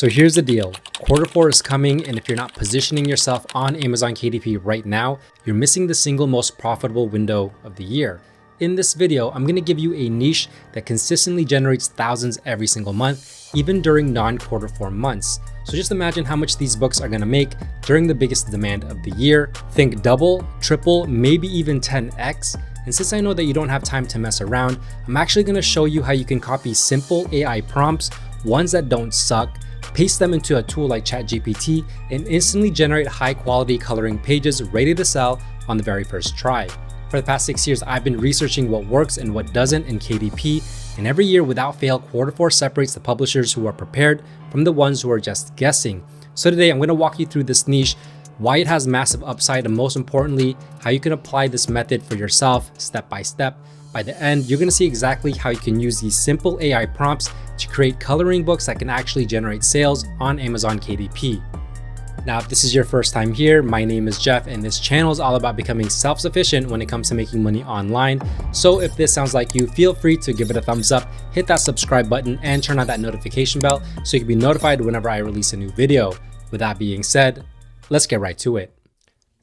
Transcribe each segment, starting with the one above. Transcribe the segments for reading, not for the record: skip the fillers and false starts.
So here's the deal. Quarter 4 is coming, and if you're not positioning yourself on Amazon KDP right now, you're missing the single most profitable window of the year. In this video, I'm going to give you a niche that consistently generates thousands every single month, even during non-quarter 4 months. So just imagine how much these books are going to make during the biggest demand of the year. Think double, triple, maybe even 10x. And since I know that you don't have time to mess around, I'm actually going to show you how you can copy simple AI prompts, ones that don't suck, paste them into a tool like ChatGPT, and instantly generate high quality coloring pages ready to sell on the very first try. For the past 6 years, I've been researching what works and what doesn't in KDP, and every year without fail, quarter 4 separates the publishers who are prepared from the ones who are just guessing. So today I'm going to walk you through this niche, why it has massive upside, and most importantly, how you can apply this method for yourself step by step. By the end, you're going to see exactly how you can use these simple AI prompts to create coloring books that can actually generate sales on Amazon KDP. Now, if this is your first time here, my name is Jeff, and this channel is all about becoming self-sufficient when it comes to making money online. So if this sounds like you, feel free to give it a thumbs up, hit that subscribe button, and turn on that notification bell so you can be notified whenever I release a new video. With that being said, let's get right to it.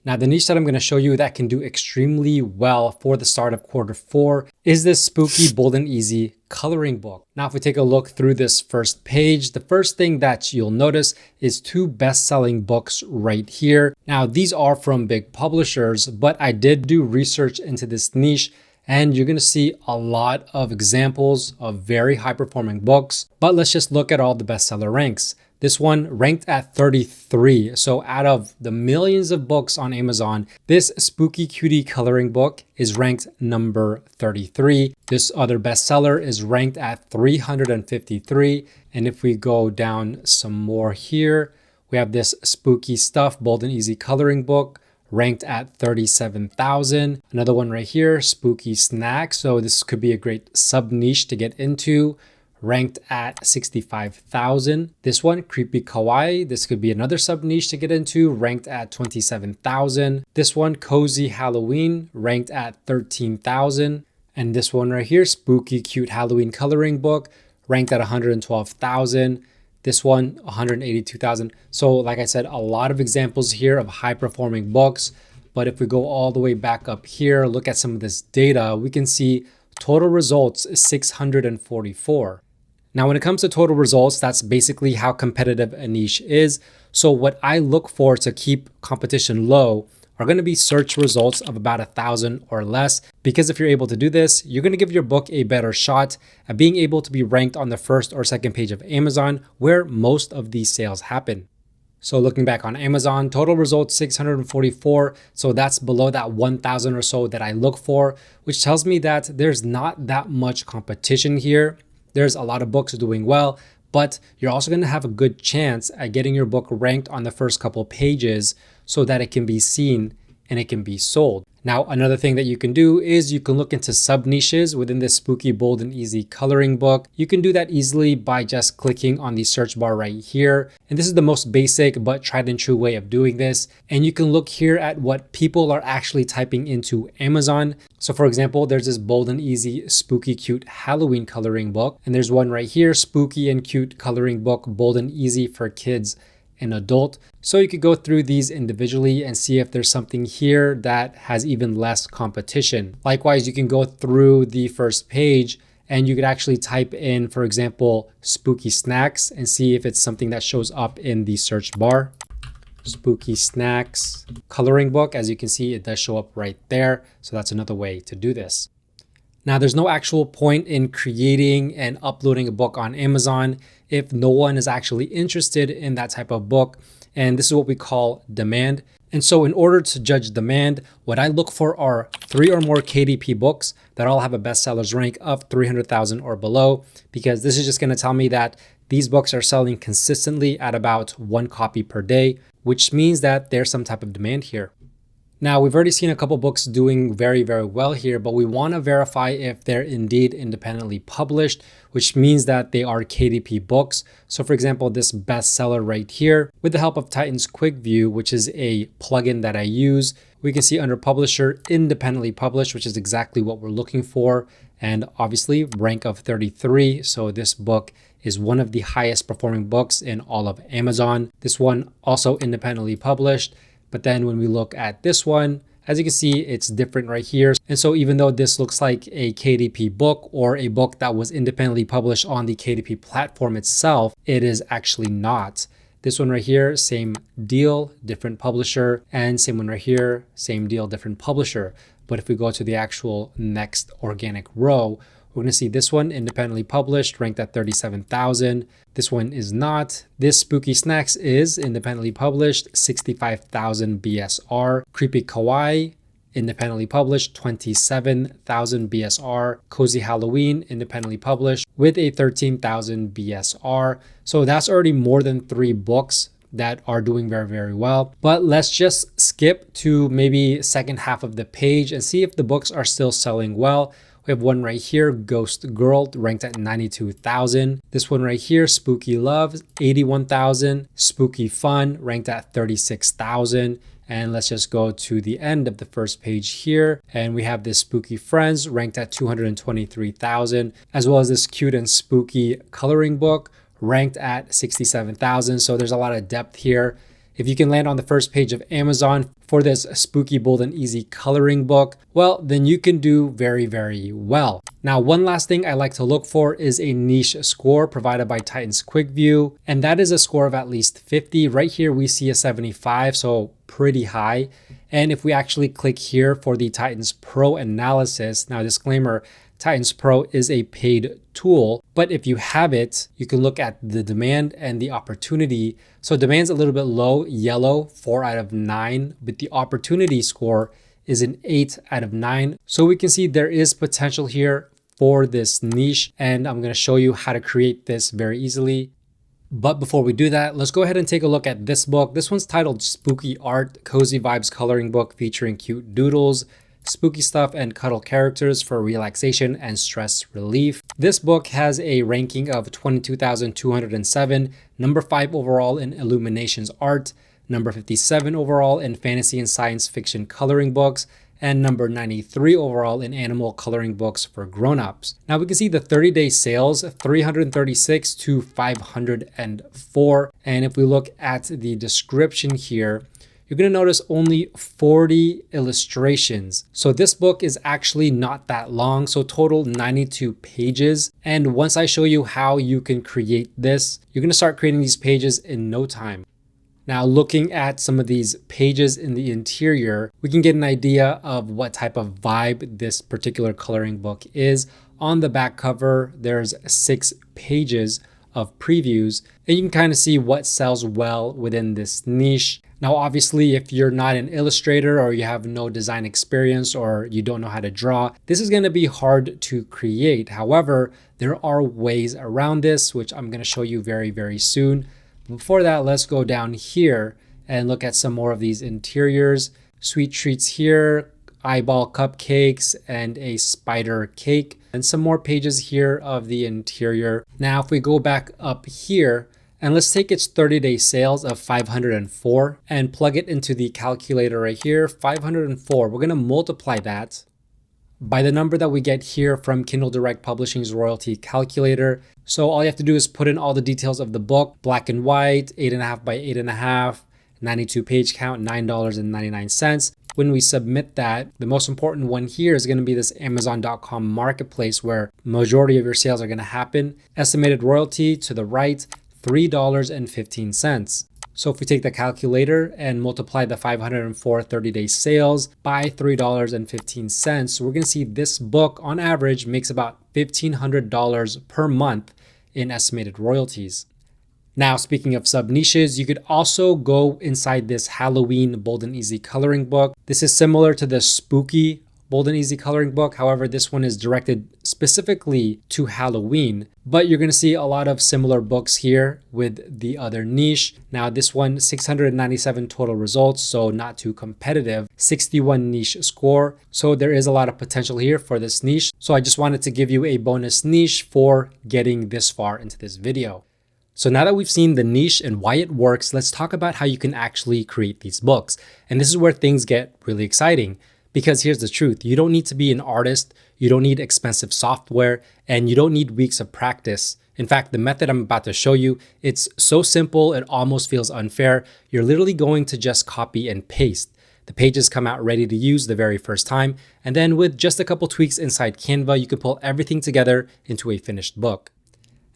Now, the niche that I'm going to show you that can do extremely well for the start of quarter 4 is this spooky, bold and easy coloring book. Now, if we take a look through this first page, the first thing that you'll notice is 2 best-selling books right here. Now, these are from big publishers, but I did do research into this niche, and you're going to see a lot of examples of very high-performing books. But let's just look at all the bestseller ranks. This one ranked at 33. So out of the millions of books on Amazon, this spooky cutie coloring book is ranked number 33. This other bestseller is ranked at 353. And if we go down some more here, we have this spooky stuff, bold and easy coloring book, ranked at 37,000. Another one right here, spooky snacks. So this could be a great sub niche to get into, ranked at 65,000. This one, creepy kawaii. This could be another sub niche to get into, ranked at 27,000. This one, cozy Halloween, ranked at 13,000. And this one right here, spooky cute Halloween coloring book, ranked at 112,000. This one, 182,000. So like I said, a lot of examples here of high performing books. But if we go all the way back up here, look at some of this data, we can see total results is 644. Now, when it comes to total results, that's basically how competitive a niche is. So what I look for to keep competition low are going to be search results of about 1,000 or less, because if you're able to do this, you're going to give your book a better shot at being able to be ranked on the first or second page of Amazon, where most of these sales happen. So looking back on Amazon, total results 644. So that's below that 1,000 or so that I look for, which tells me that there's not that much competition here. There's a lot of books doing well, but you're also going to have a good chance at getting your book ranked on the first couple pages so that it can be seen and it can be sold. Now, another thing that you can do is you can look into sub niches within this spooky, bold and easy coloring book. You can do that easily by just clicking on the search bar right here. And this is the most basic but tried and true way of doing this. And you can look here at what people are actually typing into Amazon. So for example, there's this bold and easy, spooky, cute Halloween coloring book. And there's one right here, spooky and cute coloring book, bold and easy for kids and adult. So you could go through these individually and see if there's something here that has even less competition. Likewise, you can go through the first page and you could actually type in, for example, spooky snacks and see if it's something that shows up in the search bar. Spooky snacks coloring book. As you can see, it does show up right there. So that's another way to do this. Now, there's no actual point in creating and uploading a book on Amazon if no one is actually interested in that type of book. And this is what we call demand. And so in order to judge demand, what I look for are 3 or more KDP books that all have a bestsellers rank of 300,000 or below, because this is just going to tell me that these books are selling consistently at about 1 copy per day, which means that there's some type of demand here. Now, we've already seen a couple books doing very, very well here, but we want to verify if they're indeed independently published, which means that they are KDP books. So for example, this bestseller right here, with the help of Titan's Quick View, which is a plugin that I use, we can see under publisher, independently published, which is exactly what we're looking for. And obviously rank of 33. So this book is one of the highest performing books in all of Amazon. This one also independently published, but then when we look at this one, as you can see, it's different right here. And so even though this looks like a KDP book or a book that was independently published on the KDP platform itself, it is actually not. This one right here, same deal, different publisher, and same one right here, same deal, different publisher. But if we go to the actual next organic row, we're going to see this one independently published, ranked at 37,000. This one is not. This Spooky Snacks is independently published, 65,000 BSR. Creepy Kawaii, independently published, 27,000 BSR. Cozy Halloween, independently published with a 13,000 BSR. So that's already more than 3 books that are doing very, very well. But let's just skip to maybe second half of the page and see if the books are still selling well. We have one right here, Ghost Girl, ranked at 92,000. This one right here, Spooky Love, 81,000. Spooky Fun, ranked at 36,000. And let's just go to the end of the first page here. And we have this Spooky Friends, ranked at 223,000, as well as this Cute and Spooky coloring book, ranked at 67,000. So there's a lot of depth here. If you can land on the first page of Amazon for this Spooky Bold and Easy coloring book, well, then you can do very, very well. Now, one last thing I like to look for is a niche score provided by Titans Quick View, and that is a score of at least 50. Right here, we see a 75, so pretty high. And if we actually click here for the Titans Pro analysis, now disclaimer, Titans Pro is a paid tool, but if you have it, you can look at the demand and the opportunity. So demand's a little bit low, yellow, 4 out of 9, but the opportunity score is an 8 out of 9. So we can see there is potential here for this niche, and I'm going to show you how to create this very easily. But before we do that, let's go ahead and take a look at this book. This one's titled Spooky Art, Cozy Vibes Coloring Book featuring cute doodles, spooky stuff, and cuddle characters for relaxation and stress relief. This book has a ranking of 22,207, number 5 overall in Illuminations Art, number 57 overall in Fantasy and Science Fiction coloring books, and number 93 overall in animal coloring books for grown-ups. Now we can see the 30-day sales, 336 to 504. And if we look at the description here, you're going to notice only 40 illustrations. So this book is actually not that long. So total 92 pages. And once I show you how you can create this, you're going to start creating these pages in no time. Now, looking at some of these pages in the interior, we can get an idea of what type of vibe this particular coloring book is. On the back cover, there's 6 pages of previews, and you can kind of see what sells well within this niche. Now, obviously, if you're not an illustrator or you have no design experience or you don't know how to draw, this is going to be hard to create. However, there are ways around this, which I'm going to show you very, very soon. Before that, let's go down here and look at some more of these interiors. Sweet treats here, eyeball cupcakes, and a spider cake, and some more pages here of the interior. Now, if we go back up here, and let's take its 30-day sales of 504 and plug it into the calculator right here, 504. We're going to multiply that by the number that we get here from Kindle Direct Publishing's royalty calculator. So all you have to do is put in all the details of the book, black and white, 8.5 by 8.5, 92 page count, $9.99. When we submit that, the most important one here is going to be this Amazon.com marketplace where majority of your sales are going to happen. Estimated royalty to the right, $3.15. So if we take the calculator and multiply the 504 30-day sales by $3.15, we're going to see this book on average makes about $1,500 per month in estimated royalties. Now, speaking of sub niches, you could also go inside this Halloween Bold and Easy coloring book. This is similar to the Spooky Bold and Easy coloring book. However, this one is directed specifically to Halloween, but you're going to see a lot of similar books here with the other niche. Now, this one, 697 total results, so not too competitive, 61 niche score. So there is a lot of potential here for this niche. So I just wanted to give you a bonus niche for getting this far into this video. So now that we've seen the niche and why it works, let's talk about how you can actually create these books. And this is where things get really exciting. Because here's the truth, you don't need to be an artist, you don't need expensive software, and you don't need weeks of practice In fact, the method I'm about to show you, it's so simple, it almost feels unfair. You're literally going to just copy and paste. The pages come out ready to use the very first time, and then with just a couple tweaks inside Canva, you can pull everything together into a finished book.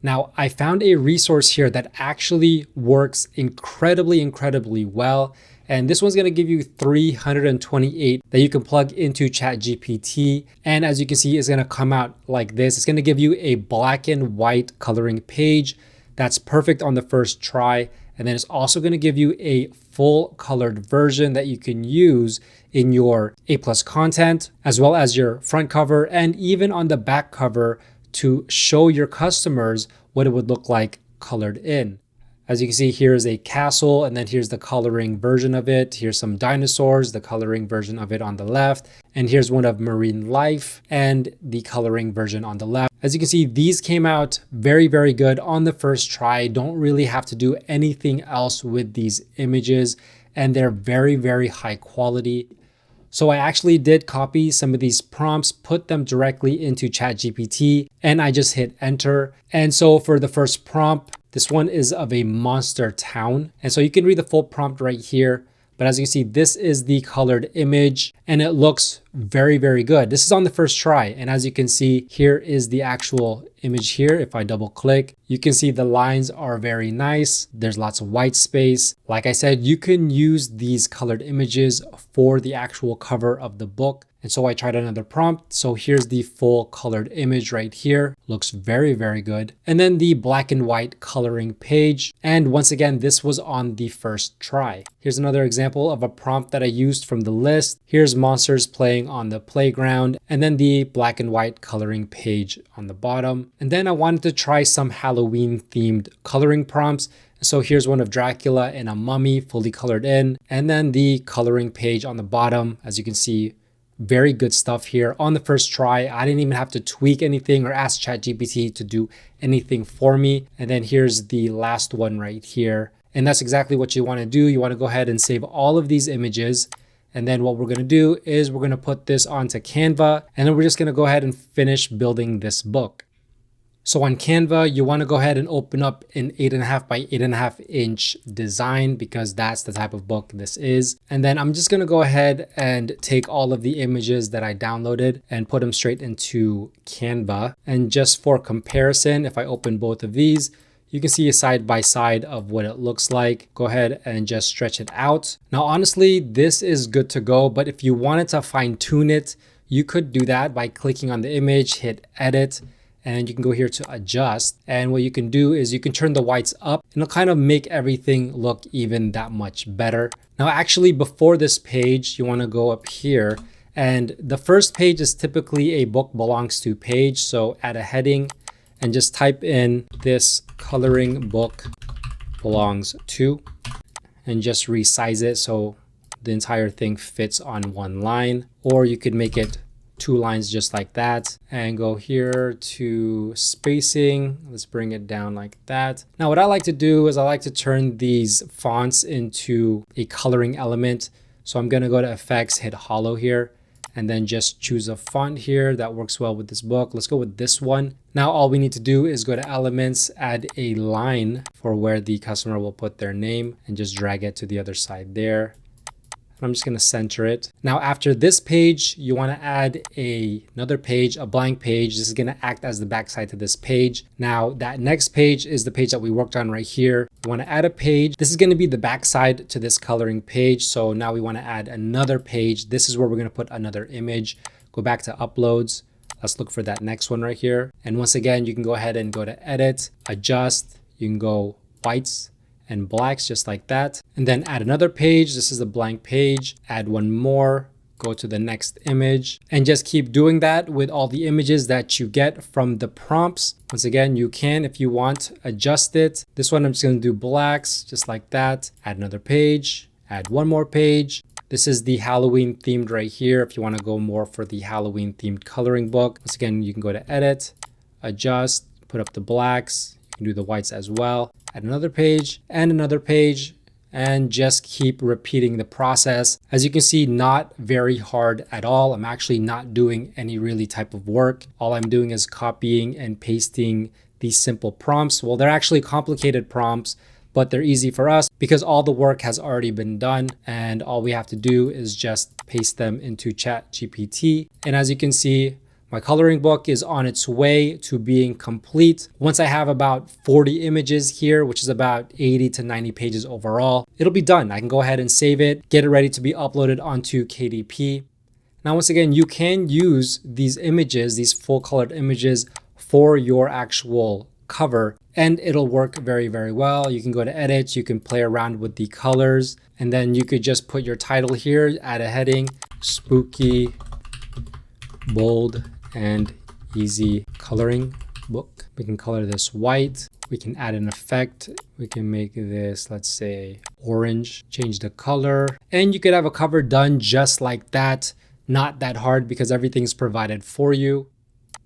Now, I found a resource here that actually works incredibly well. And this one's gonna give you 328 that you can plug into ChatGPT. And as you can see, it's gonna come out like this. It's gonna give you a black and white coloring page that's perfect on the first try. And then it's also gonna give you a full colored version that you can use in your A+ content, as well as your front cover and even on the back cover to show your customers what it would look like colored in. As you can see, here's a castle, and then here's the coloring version of it. Here's some dinosaurs, the coloring version of it on the left. And here's one of marine life and the coloring version on the left. As you can see, these came out very good on the first try. Don't really have to do anything else with these images, and they're very high quality. So I actually did copy some of these prompts, put them directly into ChatGPT, and I just hit enter. And so for the first prompt, this one is of a monster town. And so you can read the full prompt right here. But as you can see, this is the colored image and it looks very good. This is on the first try. And as you can see, here is the actual image here. If I double click, you can see the lines are very nice. There's lots of white space. Like I said, you can use these colored images for the actual cover of the book. And so I tried another prompt. So here's the full colored image right here. Looks very good. And then the black and white coloring page. And once again, this was on the first try. Here's another example of a prompt that I used from the list. Here's monsters playing on the playground, and then the black and white coloring page on the bottom. And then I wanted to try some Halloween themed coloring prompts. So here's one of Dracula and a mummy fully colored in, and then the coloring page on the bottom. As you can see, very good stuff here on the first try. I didn't even have to tweak anything or ask ChatGPT to do anything for me. And then here's the last one right here. And that's exactly what you want to do. You want to go ahead and save all of these images. And then what we're going to do is we're going to put this onto Canva, and then we're just going to go ahead and finish building this book. So on Canva, you want to go ahead and open up an 8.5 by 8.5 inch design because that's the type of book this is. And then I'm just going to go ahead and take all of the images that I downloaded and put them straight into Canva. And just for comparison, if I open both of these, you can see a side by side of what it looks like. Go ahead and just stretch it out. Now, honestly, this is good to go, but if you wanted to fine tune it, you could do that by clicking on the image, hit edit, and you can go here to adjust. And what you can do is you can turn the whites up and it'll kind of make everything look even that much better. Now, actually, before this page, you want to go up here, and the first page is typically a book belongs to page. So add a heading and just type in this coloring book belongs to, and just resize it so the entire thing fits on one line. Or you could make it 2 lines just like that and go here to spacing. Let's bring it down like that. Now what I like to do is I like to turn these fonts into a coloring element. So I'm going to go to effects, hit hollow here, and then just choose a font here that works well with this book. Let's go with this one. Now all we need to do is go to elements, add a line for where the customer will put their name, and just drag it to the other side there. I'm just going to center it. Now, after this page, you want to add another page, a blank page. This is going to act as the backside to this page. Now, that next page is the page that we worked on right here. You want to add a page. This is going to be the backside to this coloring page. So now we want to add another page. This is where we're going to put another image. Go back to uploads. Let's look for that next one right here. And once again, you can go ahead and go to edit, adjust. You can go whites and blacks just like that, and then add another page. This is a blank page. Add one more, go to the next image, and just keep doing that with all the images that you get from the prompts. Once again, you can, if you want, adjust it. This one I'm just going to do blacks just like that. Add another page, add one more page. This is the Halloween themed right here. If you want to go more for the Halloween themed coloring book, once again, you can go to edit, adjust, put up the blacks. You can do the whites as well. Add another page, and just keep repeating the process. As you can see, not very hard at all. I'm actually not doing any really type of work. All I'm doing is copying and pasting these simple prompts. Well, they're actually complicated prompts, but they're easy for us because all the work has already been done and all we have to do is just paste them into ChatGPT. And as you can see, my coloring book is on its way to being complete. Once I have about 40 images here, which is about 80 to 90 pages overall, it'll be done. I can go ahead and save it, get it ready to be uploaded onto KDP. Now, once again, you can use these images, these full colored images for your actual cover, and it'll work very, very well. You can go to edit, you can play around with the colors, and then you could just put your title here, add a heading, spooky, bold, and easy coloring book. We can color this white. We can add an effect. We can make this, let's say, orange, change the color, and you could have a cover done just like that. Not that hard because everything's provided for you.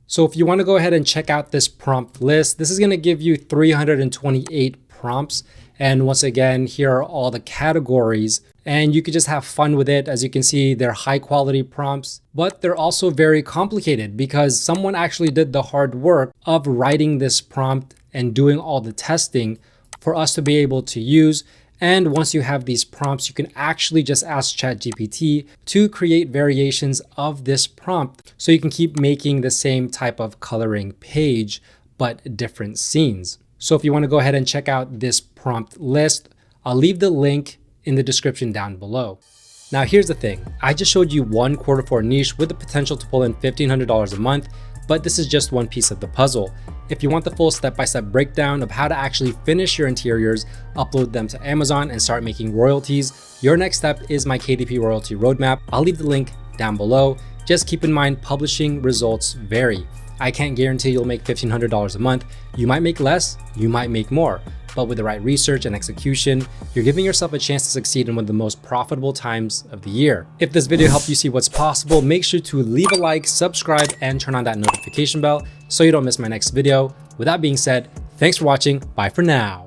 So if you want to go ahead and check out this prompt list, this is going to give you 328 prompts. And once again, here are all the categories and you could just have fun with it. As you can see, they're high quality prompts, but they're also very complicated because someone actually did the hard work of writing this prompt and doing all the testing for us to be able to use. And once you have these prompts, you can actually just ask ChatGPT to create variations of this prompt so you can keep making the same type of coloring page, but different scenes. So if you want to go ahead and check out this prompt list, I'll leave the link in the description down below. Now here's the thing, I just showed you one Q4 niche with the potential to pull in $1,500 a month, but this is just one piece of the puzzle. If you want the full step-by-step breakdown of how to actually finish your interiors, upload them to Amazon and start making royalties, your next step is my KDP royalty roadmap. I'll leave the link down below. Just keep in mind, publishing results vary. I can't guarantee you'll make $1,500 a month. You might make less, you might make more. But with the right research and execution, you're giving yourself a chance to succeed in one of the most profitable times of the year. If this video helped you see what's possible, make sure to leave a like, subscribe, and turn on that notification bell so you don't miss my next video. With that being said, thanks for watching. Bye for now.